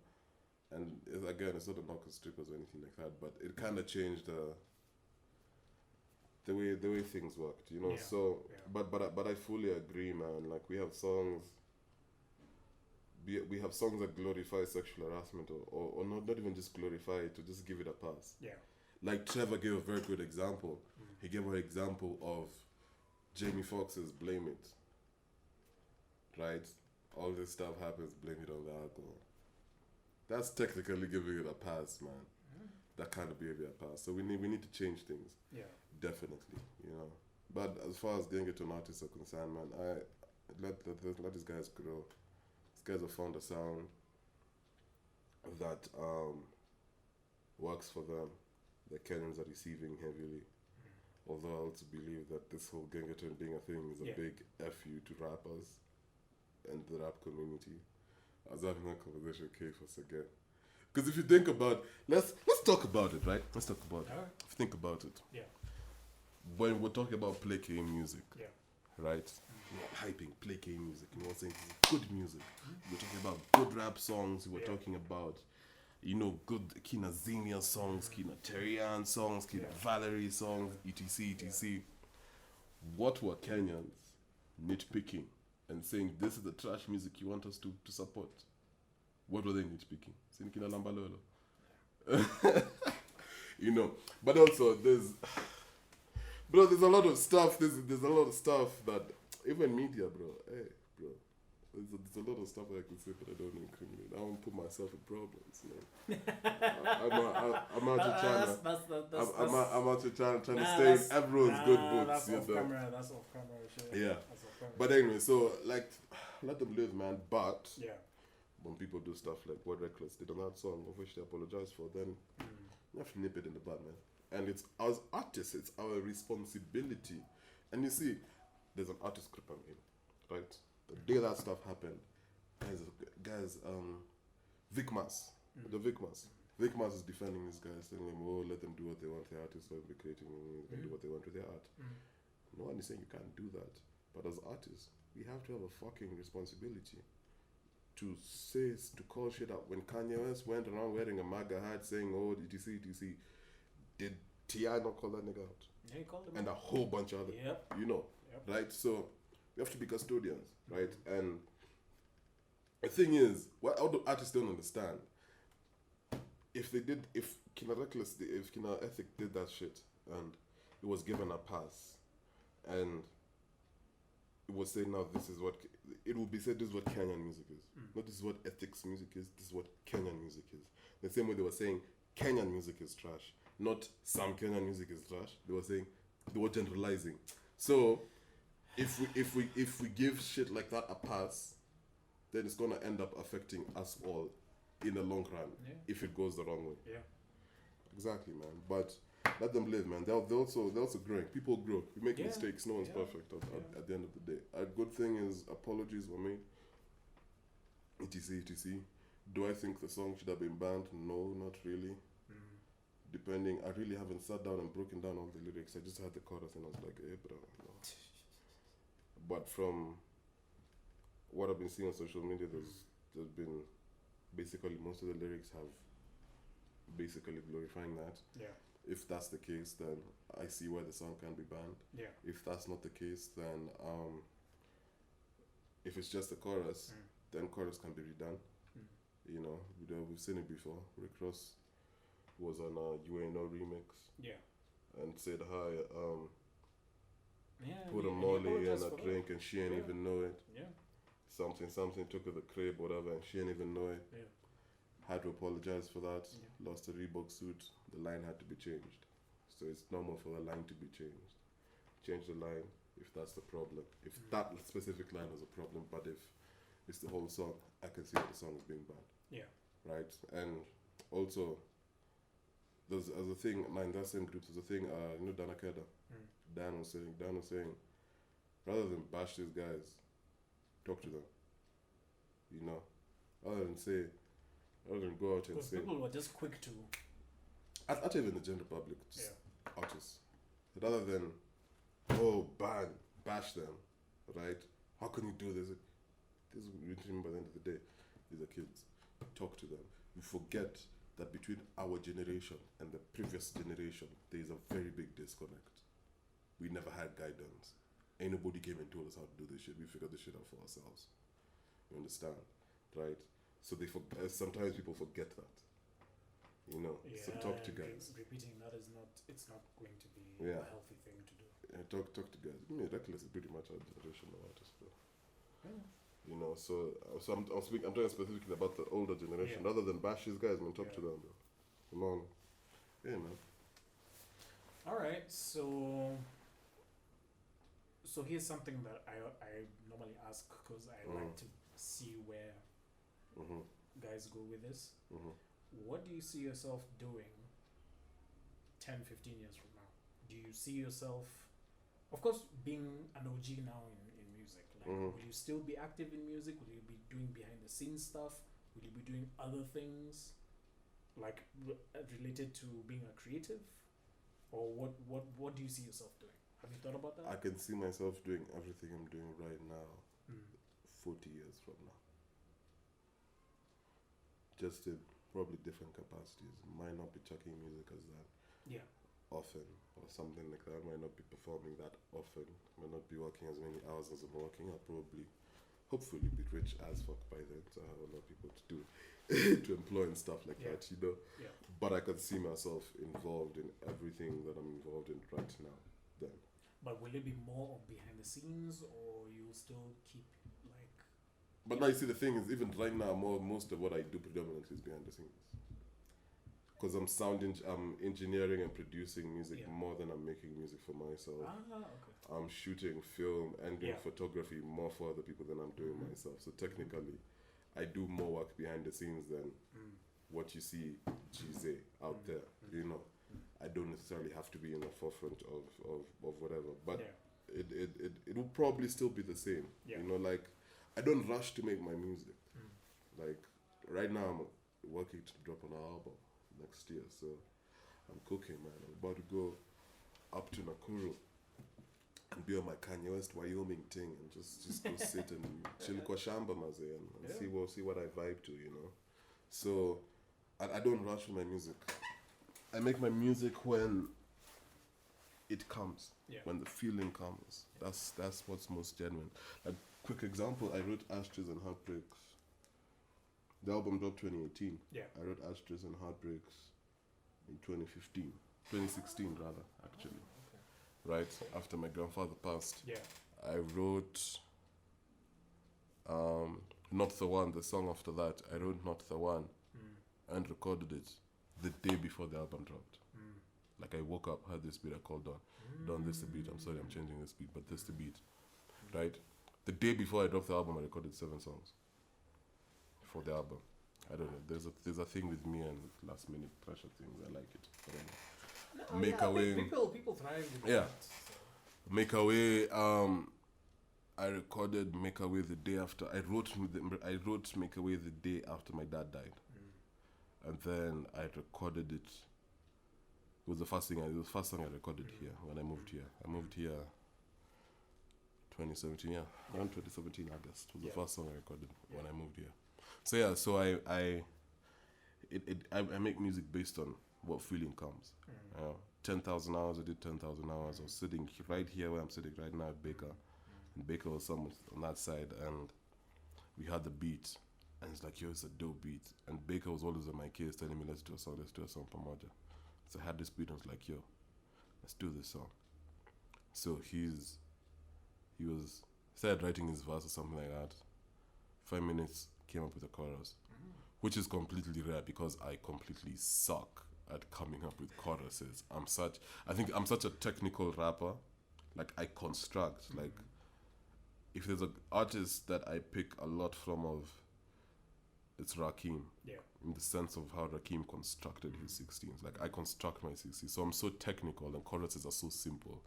And it's not a knock on strippers or anything like that, but it kind of changed the way things worked, you know. Yeah. So, Yeah. but I fully agree, man. Like we have songs that glorify sexual harassment or not even just glorify it, to just give it a pass. Yeah. Like Trevor gave a very good example. He gave an example of Jamie Foxx's Blame It. Right? All this stuff happens, blame it on the alcohol. That's technically giving it a pass, man. That kind of behavior a pass. So we need to change things. Yeah. Definitely, you know. But as far as Gengetone artists are concerned, man, I let these guys grow. These guys have found a sound that works for them. The Kenyans are receiving heavily. Although I also believe that this whole Gengetone being a thing is a big F you to rappers and the rap community. I was having that conversation with K-Force again. Because if you think about, let's talk about it, right? Let's talk about it. Alright. If you think about it. Yeah. When we're talking about plaque music, Yeah. right? We're hyping plaque music. You know what I'm saying? It's good music. We're talking about good rap songs. We're talking about, you know, good Kina Xenia songs, Kina Terian songs, Kina Valerie songs, etc. What were Kenyans nitpicking and saying this is the trash music you want us to support? What were they nitpicking? Saying Kina Lambalolo. You know, but also there's a lot of stuff. There's a lot of stuff that even media, bro. Hey, bro. There's a lot of stuff that I can say, but I don't incriminate. I won't put myself in problems, man. I'm out here trying to stay in everyone's good books. That's off camera. That's off camera. Shit. Yeah. That's off camera. But anyway, so like, let them live, man. But Yeah. when people do stuff like what Reckless did on that song, of which they apologize for, then you have to nip it in the bud, man. And it's as artists, it's our responsibility. And you see, there's an artist group I'm in, right? The day that stuff happened, guys, Vic Mas, the Vic Mas is defending these guys, telling them, oh, let them do what they want. The artists will be creating and do what they want with their art. No one is saying you can't do that. But as artists, we have to have a fucking responsibility to call shit out. When Kanye West went around wearing a MAGA hat saying, oh, etc, did T.I. not call that nigga out? Yeah, he called him And out. a whole bunch of other, you know, right? So we have to be custodians, right? And the thing is, what all the artists don't understand, if Kina Ethic did that shit and it was given a pass and it was said now this is what, it will be said this is what Kenyan music is. Not this is what Ethics music is, this is what Kenyan music is. The same way they were saying Kenyan music is trash. Not some Kenyan music is trash. They were generalizing. So if we give shit like that a pass, then it's gonna end up affecting us all in the long run if it goes the wrong way. Yeah. Exactly, man. But let them live, man. They're also growing. People grow. We make mistakes. No one's perfect at the end of the day. A good thing is apologies were made. etc. Do I think the song should have been banned? No, not really. Depending, I really haven't sat down and broken down all the lyrics. I just had the chorus and I was like, hey, bro, no. But from what I've been seeing on social media, there's been basically most of the lyrics have basically glorifying that. Yeah. If that's the case, then I see why the song can be banned. Yeah. If that's not the case, then if it's just the chorus, then chorus can be redone. You know, we've seen it before. Rick Ross was on a UNO remix. Yeah. and said hi. Yeah. Put a and he molly and apologized a for that. drink, and she ain't Yeah. even know it. Yeah. Something took her to the crib, whatever, and she ain't even know it. Yeah. Had to apologize for that. Yeah. Lost a Reebok suit. The line had to be changed. So it's normal for the line to be changed. Change the line if that's the problem. If that specific line is a problem, but if it's the whole song, I can see that the song is being bad. Yeah. Right? And also, there's a thing, in that same group, there's a thing, you know, Dana Keda? Dan was saying, rather than bash these guys, talk to them. You know? Rather than go out and Because say, people were just quick to. not even the general public, just Yeah. artists. Rather than, bash them, right? How can you do this? This is by the end of the day. These are kids. Talk to them. We forget that between our generation and the previous generation, there is a very big disconnect. We never had guidance. Ain't nobody came and told us how to do this shit. We figured this shit out for ourselves. You understand? Right? So sometimes people forget that. You know? Yeah, So talk to guys. Repeating that is not. It's not going to be Yeah. a healthy thing to do. Talk to guys. I mean, Reckless is pretty much our generation of artists, bro. Yeah. You know, so I'm talking specifically about the older generation. Yeah. Rather than bash these guys, man, talk Yeah. to them, bro. Come on. Yeah, man. All right, so here's something that I normally ask because I like to see where Mm-hmm. guys go with this. Mm-hmm. What do you see yourself doing 10, 15 years from now? Do you see yourself, of course, being an OG now in music? Like, will you still be active in music? Will you be doing behind the scenes stuff? Will you be doing other things, like related to being a creative? Or what do you see yourself doing? Have you thought about that? I can see myself doing everything I'm doing right now 40 years from now. Just in probably different capacities. Might not be chucking music as that Yeah. often or something like that. Might not be performing that often. Might not be working as many hours as I'm working. I'll probably, hopefully, be rich as fuck by then. So I have a lot of people to do, to employ and stuff like that, you know. Yeah. But I can see myself involved in everything that I'm involved in right now. Then. But will it be more of behind the scenes, or you'll still keep like? But now you see the thing is, even right now, most of what I do predominantly is behind the scenes. Because I'm engineering and producing music more than I'm making music for myself. Okay. I'm shooting film and doing Yeah. photography more for other people than I'm doing myself. So technically, I do more work behind the scenes than what you see Gzay out there. You know, I don't necessarily have to be in the forefront of whatever, but it will probably still be the same. Yeah. You know, like I don't rush to make my music. Like right now, I'm working to drop an album next year, so I'm cooking, man. I'm about to go up to Nakuru and be on my Kanye West Wyoming thing and just go sit and chill kwa shamba maze and see what I vibe to, you know. So I don't rush with my music. I make my music when it comes, when the feeling comes. That's what's most genuine. A quick example: I wrote Ashtrays and Heartbreaks. The album dropped 2018. Yeah. I wrote Ashtrays and Heartbreaks in 2016 rather, actually. Right after my grandfather passed. Yeah. I wrote Not the One, the song after that. I wrote Not the One and recorded it the day before the album dropped. Like I woke up, had this beat, I called Don, this the beat, I'm sorry I'm changing this beat, but this the beat. Right? The day before I dropped the album, I recorded 7 songs for the album. I don't know, there's a thing with me and last minute pressure things, I like it. I don't know. Make a way. People thrive with Yeah. that. So. Make a Way. I recorded Make a Way the day after. I wrote Make a Way the day after my dad died, and then I recorded it. It was the first song I recorded here when I moved here. I moved here 2017, around 2017 August was the first song I recorded when I moved here. So I make music based on what feeling comes. 10,000 hours, I did 10,000 hours. I was sitting right here where I'm sitting right now at Baker. And Baker was someone on that side, and we had the beat. And it's like, yo, it's a dope beat. And Baker was always on my case telling me, let's do a song pamoja. So I had this beat, and I was like, yo, let's do this song. So he started writing his verse or something like that. 5 minutes, came up with a chorus, which is completely rare because I completely suck at coming up with choruses. I think I'm such a technical rapper. Like I construct. Like if there's an artist that I pick a lot from it's Rakim. Yeah. In the sense of how Rakim constructed his 16s. Like I construct my 16s. So I'm so technical and choruses are so simple.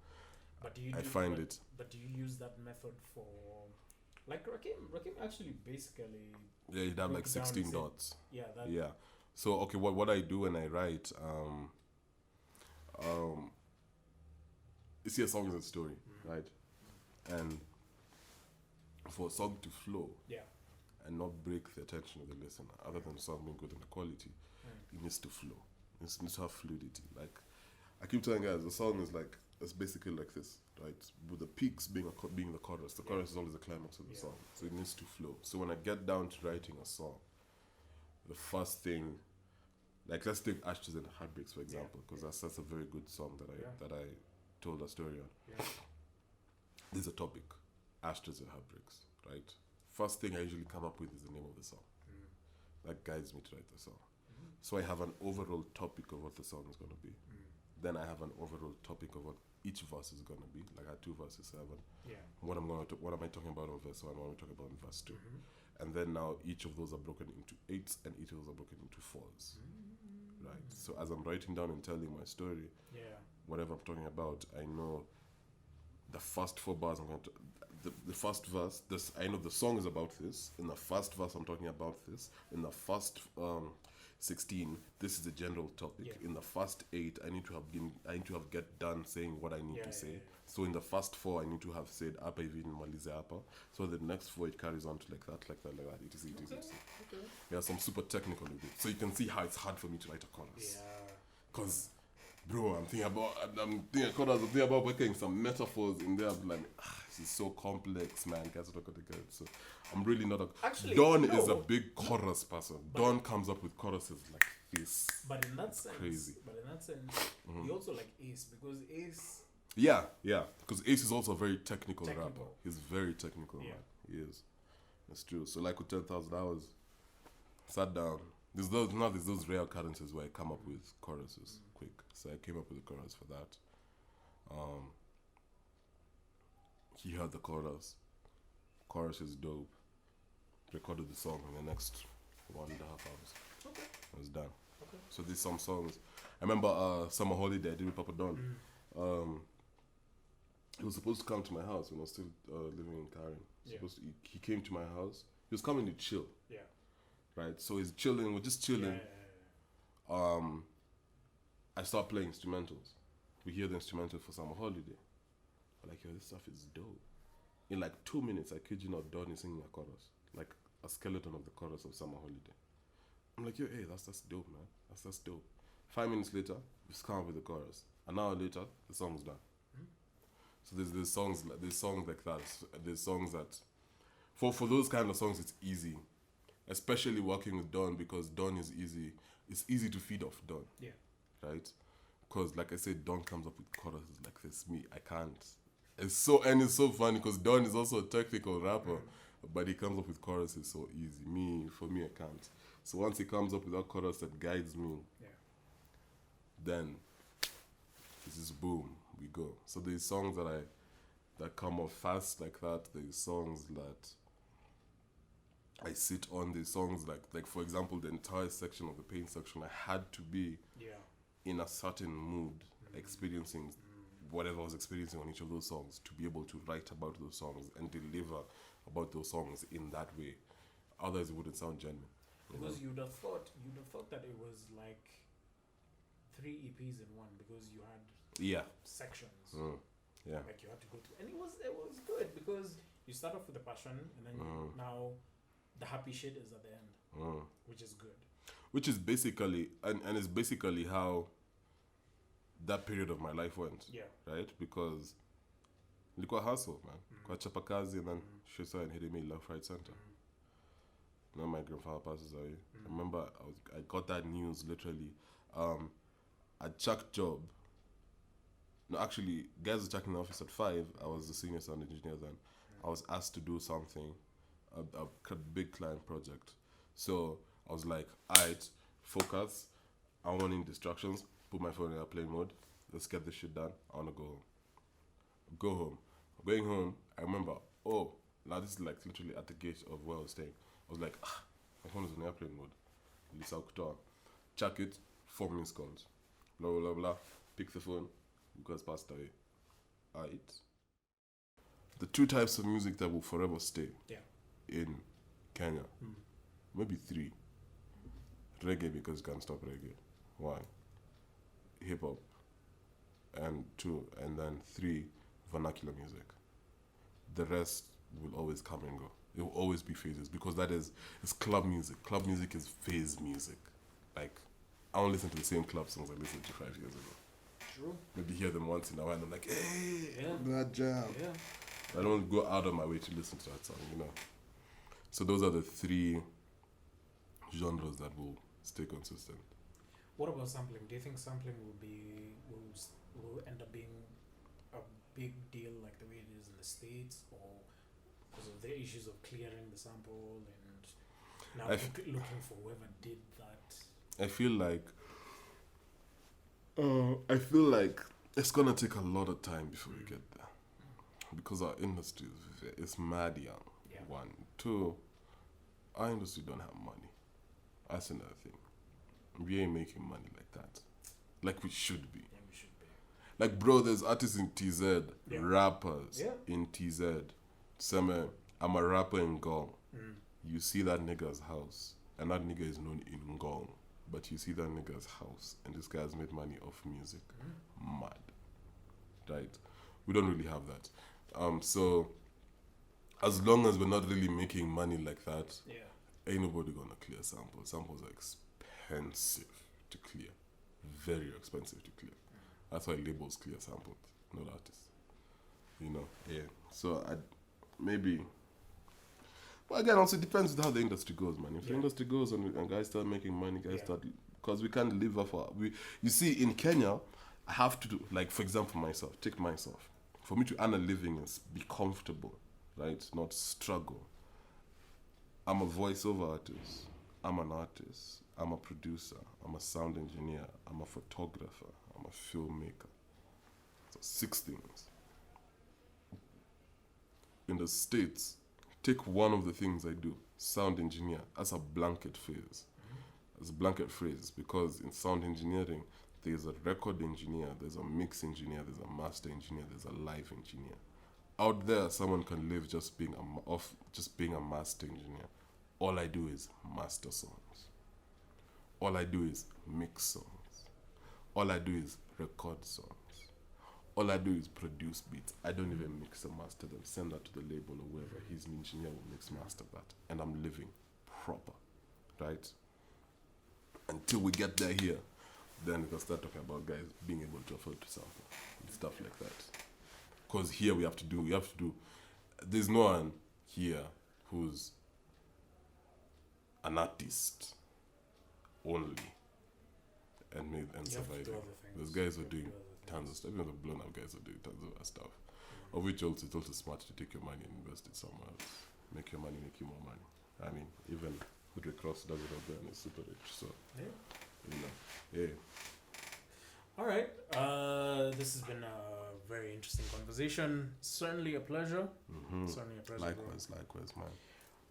But do you But do you use that method for like Rakim actually basically Yeah, you'd have broke like down 16 and said- dots. Yeah, that Yeah. So okay, what I do when I write, you see a song is a story, right? And for a song to flow yeah. and not break the attention of the listener, other than the song being good in the quality, it needs to flow. It needs to have fluidity. Like I keep telling guys, the song is like it's basically like this, right? With the peaks being the chorus. The chorus is always the climax of the song, so it needs to flow. So when I get down to writing a song, the first thing, like let's take Ashes and Heartbreaks for example, because that's a very good song that I told a story on. Yeah. There's a topic, Ashes and Heartbreaks, right? First thing I usually come up with is the name of the song. That guides me to write the song. So I have an overall topic of what the song is going to be. Then I have an overall topic of what each verse is going to be. Like I had 2 verses, 7. Yeah. What am I talking about on verse 1? What am I talking about in verse 2? And then now each of those are broken into 8s and each of those are broken into 4s. Right. So as I'm writing down and telling my story, whatever I'm talking about, I know the first 4 bars I'm going to the first verse, I know the song is about this. In the first verse I'm talking about this. In the first 16, this is the general topic. In the first 8, I need to have get done saying what I need to say. So in the first 4, I need to have said apa hivi nimalize hapa. So the next 4 it carries on to like that. It is. Okay. Yeah, so I'm super technical with it. So you can see how it's hard for me to write a chorus. Yeah. Cause, bro, I'm thinking about working some metaphors in there. I'm like, this is so complex, man. Guys, not gonna get it. So I'm really not a. Actually, Don no. is a big chorus person. Don comes up with choruses like this. But in that sense, Crazy. you also like Ace because Ace. Yeah. Because Ace is also a very technical rapper. He's very technical, man. He is. That's true. So like with 10,000 Hours, sat down. There's those rare occurrences where I come up with choruses quick. So I came up with a chorus for that. He heard the chorus. Chorus is dope. Recorded the song in the next 1.5 hours. Okay. It was done. Okay. So there's some songs. I remember Summer Holiday I did with Papa Don. He was supposed to come to my house when I was still living in Karen. He came to my house. He was coming to chill. Yeah. Right. So he's chilling. We're just chilling. I start playing instrumentals. We hear the instrumental for Summer Holiday. We're like, yo, this stuff is dope. In like 2 minutes, I kid you not, Don is singing a chorus. Like a skeleton of the chorus of Summer Holiday. I'm like, yo, hey, that's dope, man. That's dope. 5 minutes later, we just come up with the chorus. An hour later, the song's done. So there's songs like that. There's songs that, for those kind of songs, it's easy. Especially working with Don, because Don is easy. It's easy to feed off Don. Yeah. Right? Because like I said, Don comes up with choruses like this. Me, I can't. It's so funny because Don is also a technical rapper, but he comes up with choruses so easy. For me, I can't. So once he comes up with that chorus that guides me, then this is boom, we go. So there's songs that come off fast like that. There's songs that I sit on. There's songs like for example, the entire section of the Pain section, I had to be in a certain mood, experiencing whatever I was experiencing on each of those songs to be able to write about those songs and deliver about those songs in that way. Otherwise, it wouldn't sound genuine. Because you'd have thought that it was like 3 EPs in one because you had sections. Yeah. Like you had to go through, and it was good because you start off with the passion and then now the happy shit is at the end, which is good. Which is basically and it's basically how that period of my life went. Yeah. Right? Because nilikuwa hustle, man. Kwa chapa kazi and then Shisa and hitting me left right center. Now my grandfather passes away. I remember I got that news literally. A chuck job No, actually, guys were checking the office at 5. I was the senior sound engineer then. I was asked to do something, a big client project. So I was like, alright, focus. I don't want any distractions. Put my phone in airplane mode. Let's get this shit done. I want to go home. Go home. Going home, I remember, oh, now this is like literally at the gate of where I was staying. I was like, my phone is in airplane mode. Lisa Kutoa. Check it, 4 minutes calls. Blah, blah, blah, blah. Pick the phone. Goes passed away. Alright. The 2 types of music that will forever stay in Kenya. Maybe 3. Reggae, because you can't stop reggae. 1. Hip hop. And 2. And then 3. Vernacular music. The rest will always come and go. It will always be phases because it's club music. Club music is phase music. Like, I don't listen to the same club songs I listened to 5 years ago. True. Maybe hear them once in a while and I'm like, hey, Yeah. that jam. Yeah. I don't go out of my way to listen to that song, you know. So those are the 3 genres that will stay consistent. What about sampling? Do you think sampling will end up being a big deal like the way it is in the States, or because of the issues of clearing the sample and now looking for whoever did that? I feel like it's gonna take a lot of time before we get there, because our industry is mad young. 1, 2, our industry don't have money. That's another thing. We ain't making money like that, like we should be. Yeah, we should be. Like, bro, there's artists in TZ, rappers in TZ. Seme, I'm a rapper in Ngong. You see that nigga's house, and that nigga is known in Ngong. But you see that nigga's house, and this guy has made money off music. Mad. Right? We don't really have that. So, as long as we're not really making money like that, ain't nobody gonna clear samples. Samples are expensive to clear. Very expensive to clear. That's why labels clear samples, not artists. You know? Yeah. So, maybe... Well, again, also depends on how the industry goes, man. If the industry goes and guys start making money, because we can't live off you see, in Kenya, I have to do, like, for example, take myself. For me to earn a living is be comfortable, right? Not struggle. I'm a voiceover artist. I'm an artist. I'm a producer. I'm a sound engineer. I'm a photographer. I'm a filmmaker. So 6 things. In the States, take one of the things I do, sound engineer, as a blanket phrase. As a blanket phrase, because in sound engineering, there's a record engineer, there's a mix engineer, there's a master engineer, there's a live engineer. Out there, someone can live just being a master engineer. All I do is master songs. All I do is mix songs. All I do is record songs. All I do is produce beats. I don't even mix and master them. Send that to the label or whoever. His engineer will mix master that. And I'm living proper. Right? Until we get there here, then we can start talking about guys being able to afford to sample and stuff like that. Because here we have to do, there's no one here who's an artist only and surviving. There's guys who are doing tons of stuff. Even the blown up guys are doing tons of stuff. Of which also it's also smart to take your money and invest it somewhere else. Make your money, make you more money. I mean, even Hoodwick Cross does it out there and is super rich. So, All right. This has been a very interesting conversation. Certainly a pleasure. Certainly a pleasure. Likewise, man.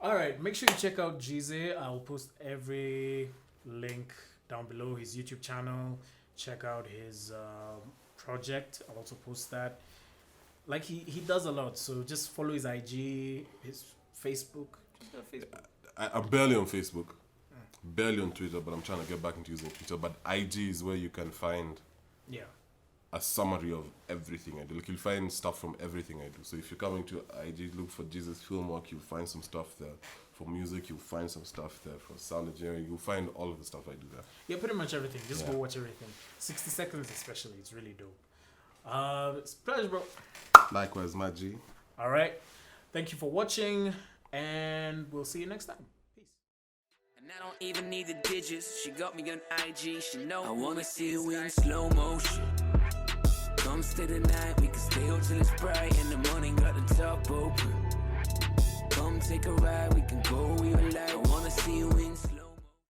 All right. Make sure you check out Gzay. I'll post every link down below. His YouTube channel. Check out his project. I'll also post that. Like he does a lot. So just follow his IG, his Facebook. I'm barely on Facebook. Barely on Twitter, but I'm trying to get back into using Twitter. But IG is where you can find a summary of everything I do. Like, you'll find stuff from everything I do. So if you're coming to IG, look for Jesus Filmwork, you'll find some stuff there. For music, you'll find some stuff there. For sound engineering, you'll find all of the stuff I do there. Yeah, pretty much everything. Just go watch everything. 60 seconds especially. It's really dope. It's a pleasure, bro. Likewise, my G. All right. Thank you for watching, and we'll see you next time. And I don't even need the digits. She got me on IG. She know I wanna see you in slow motion. Come Come stay the night, we can stay up till it's bright. In the morning, got the top open. Come take a ride, we can go where you like. I wanna see you in slow.